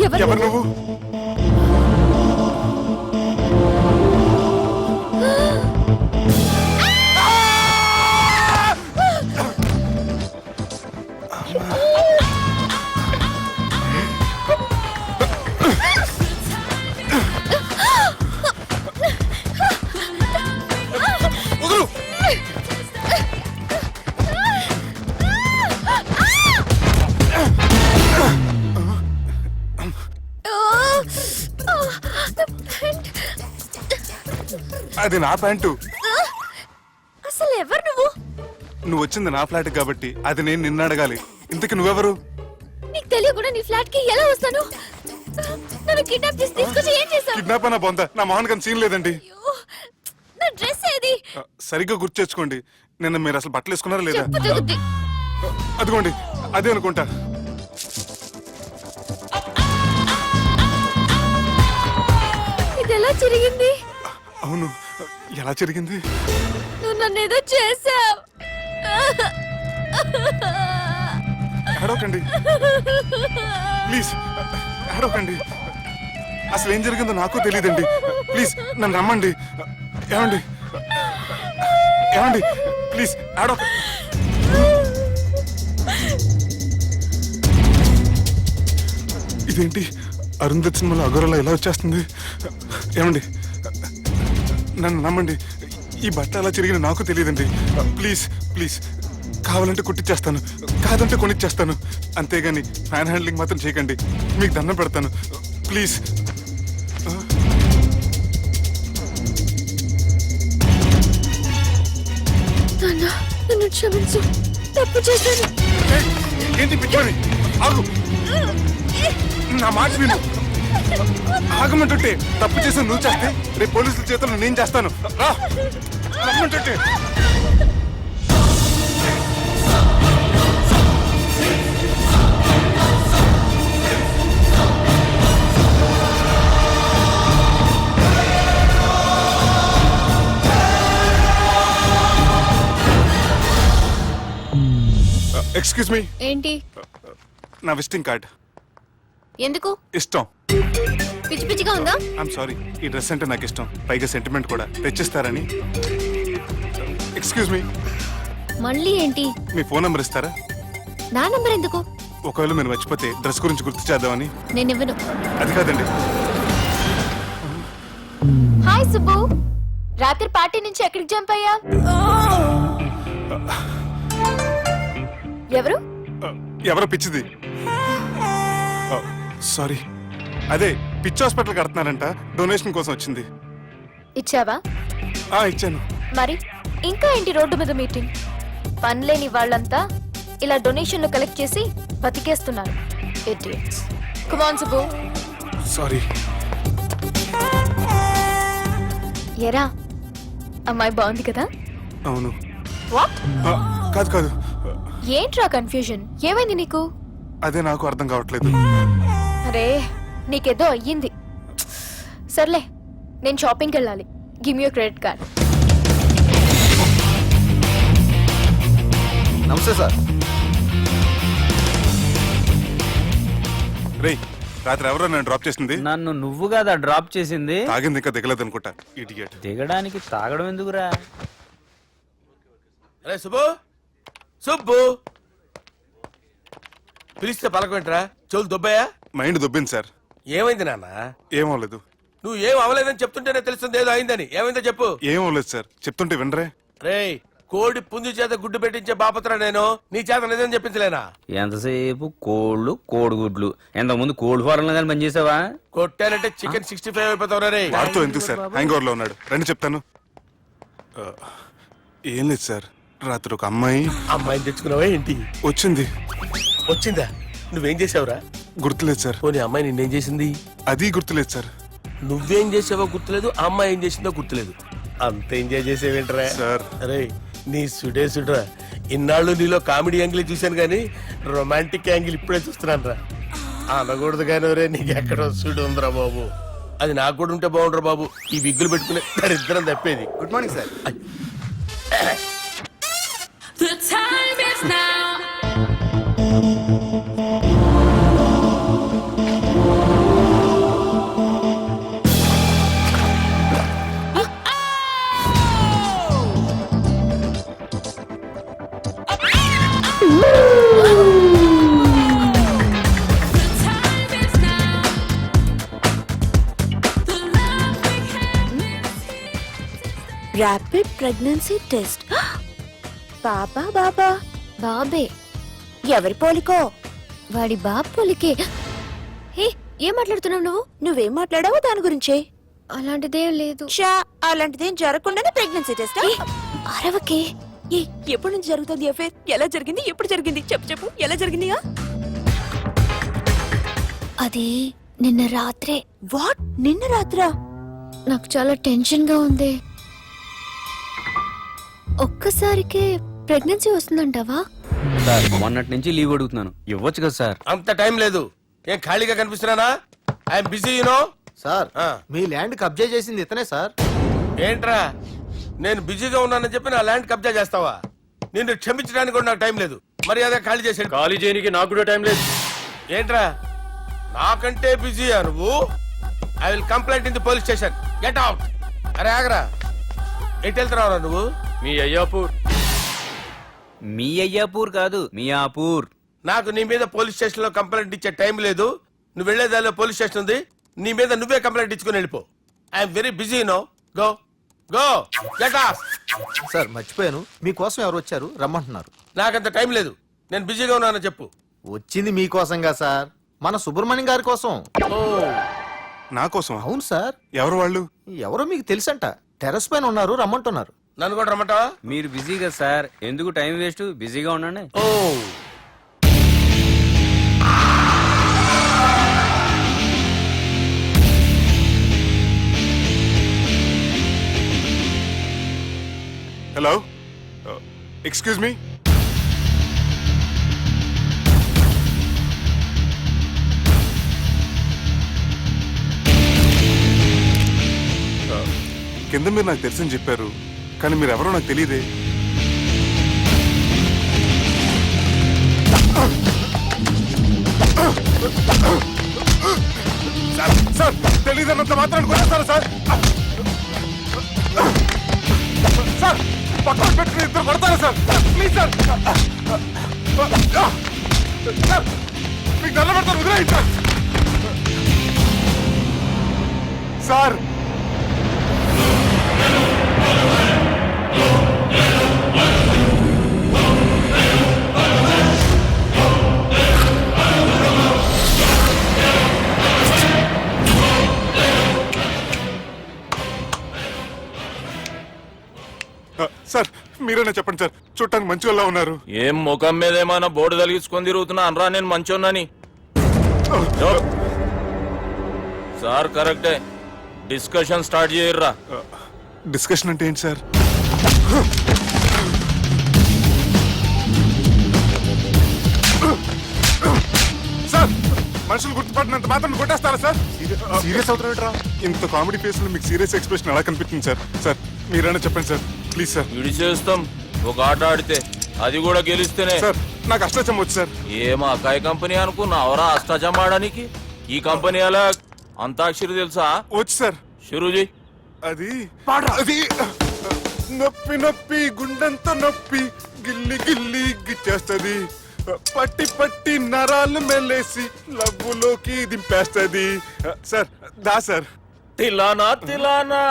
ఎవరు నువ్వు? అది నా ప్యాంటు. అసలు ఎవరు నువ్వు? నువ్వు వచ్చింది నా ఫ్లాట్ కాబట్టి అది నేను నిన్ను అడగాలి. ఇంతకి నువ్వెవరు? నీకు తెలియకుండా నీ ఫ్లాట్ కి ఎలా వస్తాను? నన్ను కిడ్నాప్ చేసి తీసుకొచ్చి ఏం చేసావు? కిడ్నాప్ అన్న బొంద, నా మోహన్ కన్ సీన్ లేదండి. నా డ్రెస్ ఏది? సరిగ్గా గుర్తు తెచ్చుకోండి. నిన్న మీరు అసలు బట్టలు వేసుకున్నారా లేదా? చెప్పు తెగుద్ది. అదిగోండి అదే అనుకుంటా. ఇది ఎలా జరిగింది? అవును, ఎలా జరిగింది? నువ్వు నన్ను ఏదో చేసావు. ఏడవకండి ప్లీజ్, ఏడవకండి. అసలు ఏం జరిగిందో నాకు తెలియదండి. ప్లీజ్ నన్ను రమ్మండి. ఏమండి ఏమండి ప్లీజ్ ఏడవక. ఇదేంటి అరుంధతి సినిమాలో అగోరలా ఎలా వచ్చేస్తుంది? ఏమండి నన్ను నమ్మండి. ఈ బట్ట అలా చిరిగిన నాకు తెలియదండి. ప్లీజ్ ప్లీజ్, కావాలంటే కుట్టిచ్చేస్తాను, కాదంటే కొనిచ్చేస్తాను. అంతేగాని ఫ్యాన్ హ్యాండ్లింగ్ మాత్రం చేయకండి. మీకు దండం పెడతాను ప్లీజ్. నన్ను క్షమించు, తప్పు చేశాను. ఏంటి పిచ్చోని? ఆగు, నా మాట విను. ఆగమంటుంటే తప్పు చేసి నువ్వు చేస్తే రేపు పోలీసుల చేతుల్లో నేను చేస్తాను. రా రమ్మంటుంటే. Excuse me. ఏంటి? నా విజిటింగ్ కార్డ్. ఎందుకు? ఇష్టం. పిచ్చి పిచ్చిగా ఉందా? ఐఎమ్ సారీ, ఈ డ్రెస్ అంటే నాకు ఇష్టం, పైగా సెంటిమెంట్ కూడా. తెచ్చిస్తారని. Excuse me. మళ్ళీ ఏంటి? మీ ఫోన్ నంబర్ ఇస్తారా? నా నంబర్ ఎందుకు? ఒకవేళ మీరు మర్చిపోతే డ్రెస్ గురించి గుర్తు చేద్దామని. నేను ఇవ్వను. అది కాదండి. హాయ్ సుబ్బు, రాత్రి పార్టీ నుంచి ఎక్కడికి జంప్ అయ్యా? ఎవరు? ఎవరో పిచ్చిది. సారీ, అదే పిచ్చి హాస్పిటల్ కడుతున్నారంట, డొనేషన్ కోసం వచ్చింది. ఇచ్చావా? ఇచ్చాను. మరి ఇంకా ఏంటి రోడ్డు మీద మీటింగ్? పనిలేని వాళ్ళంతా ఇలా డొనేషన్లు కలెక్ట్ చేసి బతికేస్తున్నారు. Idiots. Come on, Subbu. Sorry. ఎరా, అమ్మాయి బాగుంది కదా? అవును. వాట్? కాదు కాదు. ఏంట్రా కన్ఫ్యూజన్? ఏమైంది నీకు? అదే నాకు అర్థం కావట్లేదు. అరే, నీకేదో అయ్యింది. సర్లే, నేను షాపింగ్కి వెళ్ళాలి. Give me your credit card. నమస్తే సార్. రేయ్, రాత్రి ఎవరో నన్ను డ్రాప్ చేసింది? నన్ను నువ్వు కదా డ్రాప్ చేసింది. తాగింది ఇంకా దిగలేదు అనుకుంటా. ఇడియట్. దిగడానికి తాగడం ఎందుకురా? అరే సుబ్బు, సుబ్బు పిలిస్తే పలకమంటరా? చెవులు దొబ్బాయా? Mind దొబ్బింది sir. ఏమైంది నాన్న? ఏమవలేదు. నువ్వు ఏం అవలేదని చెప్తుంటేనే తెలుస్తుంది ఏదో అయిందని. ఏమైందో చెప్పు. ఏమవలేదు సార్, చెప్తుంటే వినరే. రేయ్, కోడి పుంజు చేత గుడ్డు పెట్టించే బాపత్ర నేను. నీ చేత నిజం చెప్పించలేనా? ఎంతసేపు కోళ్ళు కోడిగుడ్లు. ఎంత ముందు కోడి ఫారంలో కానీ పనిచేసావా? కొట్టానంటే చికెన్ 65 అయిపోతావు రే. వాడుతూ ఎందుకు సార్, హ్యాంగ్ ఓవర్ లో ఉన్నాడు. రండి చెప్తాను. ఏం లేదు సార్, రాత్రి ఒక అమ్మాయిని తెచ్చుకున్నావా ఏంటి? వచ్చింది. వచ్చిందా? నువ్వేం చేసావురా? గుర్తులేదు సార్. పోనీ అమ్మాయి నిన్నేం చేసింది? అది గుర్తులేదు సార్. నువ్వేం చేసావో గుర్తులేదు, ఆ అమ్మాయి ఏం చేసిందో గుర్తులేదు. అంత ఎంజాయ్ చేసేవేంట్రా సార్? అరే నీ సుడే సుడ్రా. ఇన్నాళ్ళు నీలో కామెడీ యాంగిల్ చూశాను కానీ రొమాంటిక్ యాంగిల్ ఇప్పుడే చూస్తున్నాను రా. అనకూడదు కానీ రే, నీకు ఎక్కడో సుడు ఉందిరా బాబు. అది నాకు కూడా ఉంటే బాగుండ్రా బాబు. ఈ విగ్గులు పెట్టుకునే దరిద్రం తప్పేది. Good morning sir. The time is now. Rapid pregnancy test. బాబా బాబా బాబే ఎవరి పోలికో? వాడి బాపులికే. హే, ఏం మాట్లాడుతున్నావు నువ్వు? నువ్వేం మాట్లాడావో దాని గురించే. అలాంటిదేం లేదు. షా, అలాంటిదేం జరగకుండానే ప్రెగ్నెన్సీ టెస్ట్. అరవకే. ఎప్పటి నుంచి జరుగుతుంది అఫేర్? ఎలా జరిగింది? ఎప్పుడు జరిగింది? చెప్పు చెప్పు, ఎలా జరిగింది? అది నిన్న రాత్రే. వాట్? నిన్న రాత్రా? నాకు చాలా టెన్షన్ గా ఉంది. ఒక్కసారికే ప్రెగ్నెన్సీ వస్తుందంటావా? సార్ మొన్నటి నుంచి లీవ్ అడుగుతున్నాను, ఇవ్వచ్చు కదా సార్? అంత టైం లేదు. ఏం ఖాళీగా కనిపిస్తున్నానా? I'm busy you know. సార్ ఆ. మీ ల్యాండ్ కబ్జా చేసింది ఇతనే సార్. ఏంట్రా, నేను బిజీగా ఉన్నానని చెప్పి నా ల్యాండ్ కబ్జా చేస్తావా? నిన్ను క్షమించడానికి కూడా నాకు టైం లేదు. మర్యాద ఖాళీ చేసాడు. ఖాళీ చేయడానికి నాకు కూడా టైం లేదు. ఏంట్రా, నాకంటే బిజీయా నువ్వు? I will complaint in the police station. Get out. అరే ఆగరా, ఎటు వెళ్తున్నావురా నువ్వు? మీ అయ్యాపూర్. మీ అయ్యాపూర్ కాదు, మియాపూర్. నాకు నీ మీద పోలీస్ స్టేషన్ లో కంప్లైంట్ ఇచ్చే టైం లేదు. నువ్వు వెళ్లేదాలో పోలీస్ స్టేషన్ ఉంది. నీ మీద నువ్వే కంప్లైంట్ ఇచ్చుకుని వెళ్ళిపో. I'm very busy no. Go go get off. Sir మర్చిపోయాను, మీకోసం ఎవరు వచ్చారు రమ్మంటున్నారు. నాకంత టైం లేదు, నేను బిజీగా ఉన్నానని చెప్పు. వచ్చింది మీకోసంగా సార్, మన సుబ్రహ్మణ్యం గారి కోసం. ఓ, నా కోసం? అవును సార్. ఎవరు వాళ్ళు? ఎవరో మీకు తెలుసంట, టెర్రస్ పైన ఉన్నారు, రమ్మంటున్నారు. నన్ను కూడా రమ్మంటావా? మీరు బిజీ కదా సార్, ఎందుకు టైం వేస్ట్, బిజీగా ఉండండి. ఓ, హలో, ఎక్స్క్యూజ్ మీ. కింద మీరు నాకు తెలుసని చెప్పారు, కానీ మీరు ఎవరో నాకు తెలియదే. సార్ తెలియదన్నంత మాత్రం కొనేస్తారా సార్? సార్ పక్కన పెట్టుకుని ఇద్దరు కొడతారా సార్? ప్లీజ్ సార్, సార్ మీకు దండం పెడతాను, వదిలేయండి సార్. సార్ సార్ మీరేనా చెప్పండి సార్, చూడటానికి మంచి వాళ్ళ ఉన్నారు. ఏం ముఖం మీద ఏమైనా బోర్డు తలిగించుకొని తిరుగుతున్నా అనరా నేను మంచోన్నాని? సార్ కరెక్టే, డిస్కషన్ స్టార్ట్ చేయర్రా. డిస్కషన్ అంటే ఏంటి సార్? సార్ మనుషులు గుర్తుపట్టినంత మాత్రం కొట్టేస్తారా సార్? సీరియస్ అవుతున్నట్రా? ఇంత కామెడీ ఫేస్ లో మీకు సీరియస్ ఎక్స్ప్రెషన్ ఎలా కనిపిస్తుంది సార్? సార్ మీరైనా చెప్పండి సార్, ప్లీజ్ సార్. విడిచేస్తాం ఒక ఆట ఆడితే, అది కూడా గెలిస్తేనే. సార్ నాకు అష్టచం వచ్చు సార్. ఏం అకాయ కంపెనీ అనుకున్నావరా అష్టాచం ఆడడానికి? ఈ కంపెనీ అలా అంతాక్షరి తెలుసా? వచ్చు సార్. షురూజీ. అది అది నొప్పి నొప్పి గుండెంతో నొప్పి గిల్లి గిల్లి గిచ్చేస్తది, పట్టి పట్టి నరాలు మెల్లేసి లవ్వులోకి దింపేస్తది. సార్ దా సార్. తిలానా తిలానా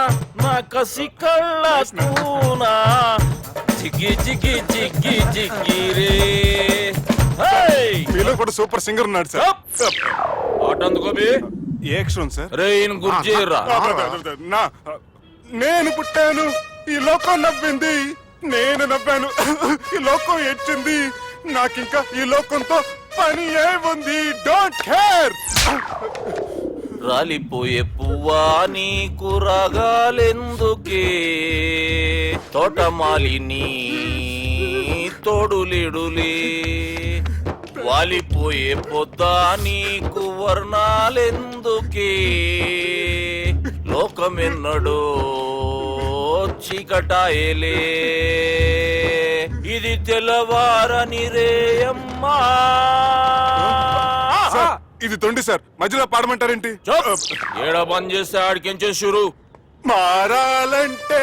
నా కసి కళ్ళకునా జిగి జిగి జిగి జిగి రే. మీలో కూడా సూపర్ సింగర్ ఉన్నాడు సార్. ఆట అందుకోబి ఏ అక్షరం సార్? రే ఈయన గుర్తు చేయర్రా. నా నేను పుట్టాను, ఈ లోకం నవ్వింది, నేను నవ్వాను, ఈ లోకం ఏడ్చింది, నాకింకా ఈ లోకంతో పని ఏముంది? Don't care. రాలిపోయే పువ్వా నీకు రాగాలెందుకే, తోటమాలిని తోడులిడులే, వాలిపోయే పొద్దా నీకు వర్ణాలెందుకే, లోకమెన్నడో చీకటాయలే, ఇది తెల్లవారని రేయమ్మా. సార్ ఇది తొండి సార్, మధ్యలో పాడమంటారేంటి? ఏడ బంద్ చేస్తే ఆడికించే షురు. మారాలంటే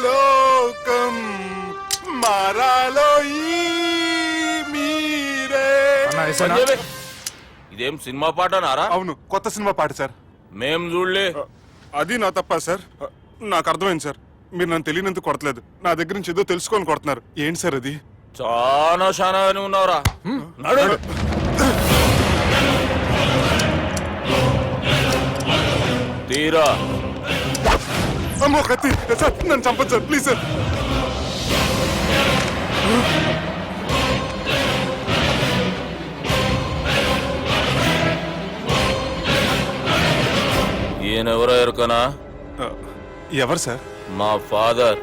లోకం మారాలో ఈ మీరే. బంద్ చేయవే. ఇదేం సినిమా పాట నారా? అవును, కొత్త సినిమా పాట సార్. మేం చూడలే. అది నా తప్ప సార్. నాకు అర్థమైంది సార్. మీరు నన్ను తెలియనందుకు కొడతలేదు, నా దగ్గర నుంచి ఏదో తెలుసుకొని కొడుతున్నారు. ఏంటి సార్ అది? చాలా శానాగానే ఉన్నావురా. నడు. తీరా అమ్మో కత్తి సార్, నన్ను చంపదు సార్, ప్లీజ్ సార్. ఈయనెవరో ఎరుకనా? ఎవరు సార్? మా ఫాదర్,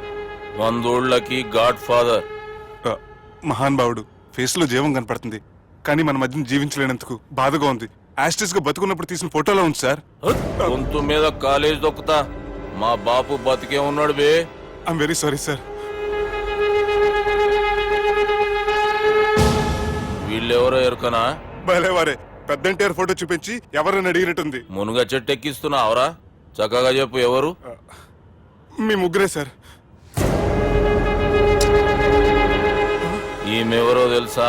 100 ఊళ్ళకి గాడ్ ఫాదర్. మహాన్ భావుడు. ఫేస్ లో జీవం కనపడుతుంది, కానీ మన మధ్యన జీవించలేనందుకు బాధగా ఉంది. యాస్టిస్ గా బతుకున్నప్పుడు తీసిన ఫోటోలో ఉంది సార్. గొంతు మీద కాలేజ్ దొక్కుతా. మా బాపు బతికే ఉన్నాడు బే. I'm very sorry sir. వీళ్ళెవరో ఎరుకనా? భలేవారే, పెద్ద ఎన్టీఆర్ ఫోటో చూపించి ఎవరైనా అడిగినట్టుంది. మునుగ చెట్టు ఎక్కిస్తున్నావురా? చక్కగా చెప్పు ఎవరు? మీ ముగ్గురే సార్. ఈమెవరో తెలుసా?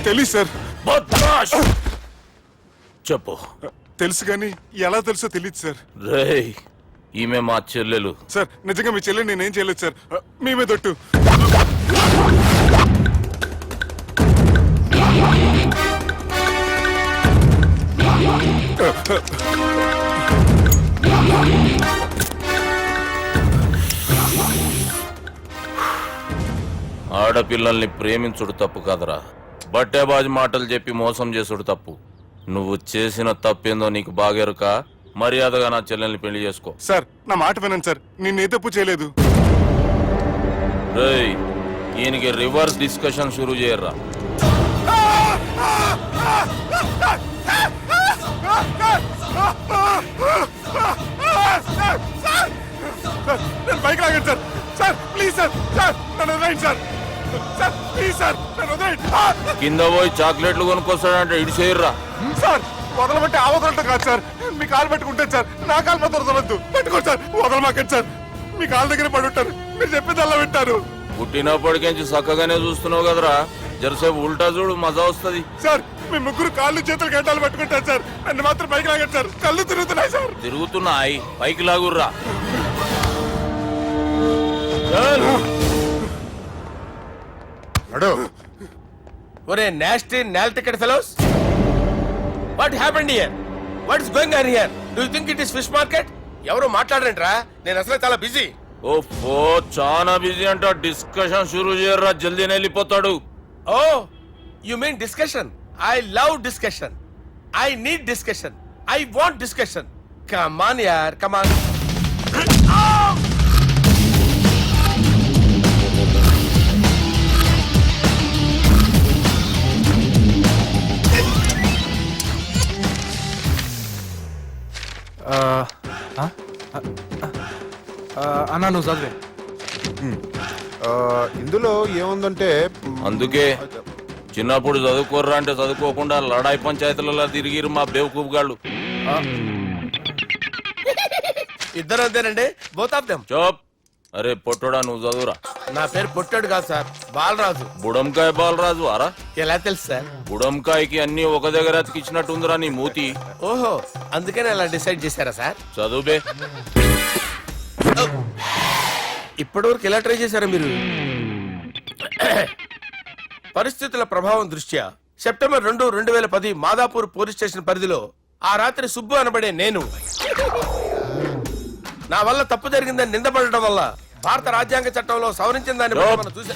తెలీదు సార్. బద్మాష్! చెప్పు. తెలుసు కానీ ఎలా తెలుసో తెలియదు సార్. రేయ్, ఈమె మా చెల్లెలు. సార్ నిజంగా మీ చెల్లెని నేనేం చేయలేదు సార్. మీ మీద ఒట్టు. ఆడపిల్లల్ని ప్రేమించుడు తప్పు కాదురా, బట్టేబాజు మాటలు చెప్పి మోసం చేసుడు తప్పు. నువ్వు చేసిన తప్పేందో నీకు బాగెరుక. మర్యాదగా నా చెల్లెల్ని పెళ్లి చేసుకో. సార్ నా మాట వినండి సార్, నేను ఏ తప్పు చేయలేదు. రేయ్, ఈయనకి రివర్స్ డిస్కషన్ షురూ చేయర్రా. నేను బైక్ లాగండి sir. Sir please sir, sir నన్ను వదిలేయండి సార్. సార్ ప్లీజ్ సార్ నన్ను వదిలేయండి. కింద పోయి చాక్లెట్లు కొనుక్కొస్తాడంటే ఇటు చేయర్రా. సార్ వదలబట్టి ఆ వదలటం కాదు సార్, మీ కాలు పట్టుకుంటాను సార్. నా కాలు మాత్రం వదలవద్దు. పట్టుకోండి సార్, వదలమాకండి సార్. మీ కాలు దగ్గర పడి ఉంటారు, మీరు చెప్పింది అలా వింటారు. పుట్టినప్పటికేంచి చక్కగానే చూస్తున్నావు కదరా, జరసేపు ఉల్టా చూడు, మజా వస్తుంది. సార్ మీ ముగ్గురు కాళ్ళు చేతులు గంటలు పట్టుకుంటారు సార్, నన్ను మాత్రం పైకి లాగండి సార్. కళ్ళు తిరుగుతున్నాయి సార్. తిరుగుతున్నాయి, పైకి లాగుర్రా. ఒరే నాస్టీ నాల్ ticket fellows, what happened here? What is going on here? Do you think it is fish market? ఎవరు మాట్లాడరంట్రా, నేను అసలే చాలా బిజీ. ఓ చాలా బిజీ అంట. డిస్కషన్ షురూ చేయర్రా, జల్దీ వెళ్ళిపోతాడు. Oh you mean discussion? I love discussion. I need discussion. I want discussion. Come on యార్, కమ్ ఆన్. అన్నా నువ్వు చదివే. ఇందులో ఏముందంటే అందుకే చిన్నప్పుడు చదువుకోర్రా అంటే చదువుకోకుండా లడాయి పంచాయతీలలో తిరిగిరు మా బేవకూపు గాళ్ళు. ఇద్దరు అంతేనండి, బోత్ ఆఫ్ దెమ్. చోప్. అరే పొట్టోడా, నువ్వు చదువురా. నా పేరు పొట్టాడు కాదు సార్, బాలరాజు. బుడంకాయ బాలరాజు అరా? ఎలా తెలుసు సార్? బుడంకాయకి అన్ని ఒక దగ్గర అతికిచ్చినట్టుందిరా నీ మూతి. ఓహో, అందుకని అలా డిసైడ్ చేశారా సార్? చదువుబే. ఇప్పటి వరకు ఎలా ట్రై చేశారా మీరు? పరిస్థితుల ప్రభావం దృష్ట్యా సెప్టెంబర్ 2, 2010 మాదాపూర్ పోలీస్ స్టేషన్ పరిధిలో ఆ రాత్రి సుబ్బు అనబడే నేను నా వల్ల తప్పు జరిగిందని నిందపడటం వల్ల భారత రాజ్యాంగ చట్టంలో సవరించిన దాన్ని బట్టి మనం చూసా.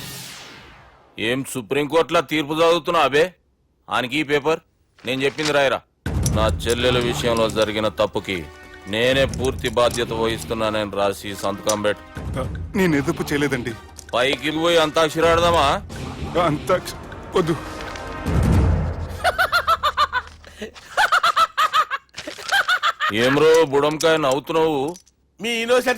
ఏం సుప్రీంకోర్టులో తీర్పు చదువుతున్నా అబే? ఆనికి ఈ పేపర్ నేను చెప్పింది రాయరా. నా చెల్లెల విషయంలో జరిగిన తప్పుకి నేనే పూర్తి బాధ్యత వహిస్తున్నానని రాసి సంతకం పెట్టు. నేను ఎదుపు చేయలేదండి. పైకి పోయి అంతాక్షరి ఆడదామా? అంత వద్దు. ఏమ్రో బుడంకాయ నవ్వుతున్నావు? మీ ఇన్నోసెంట్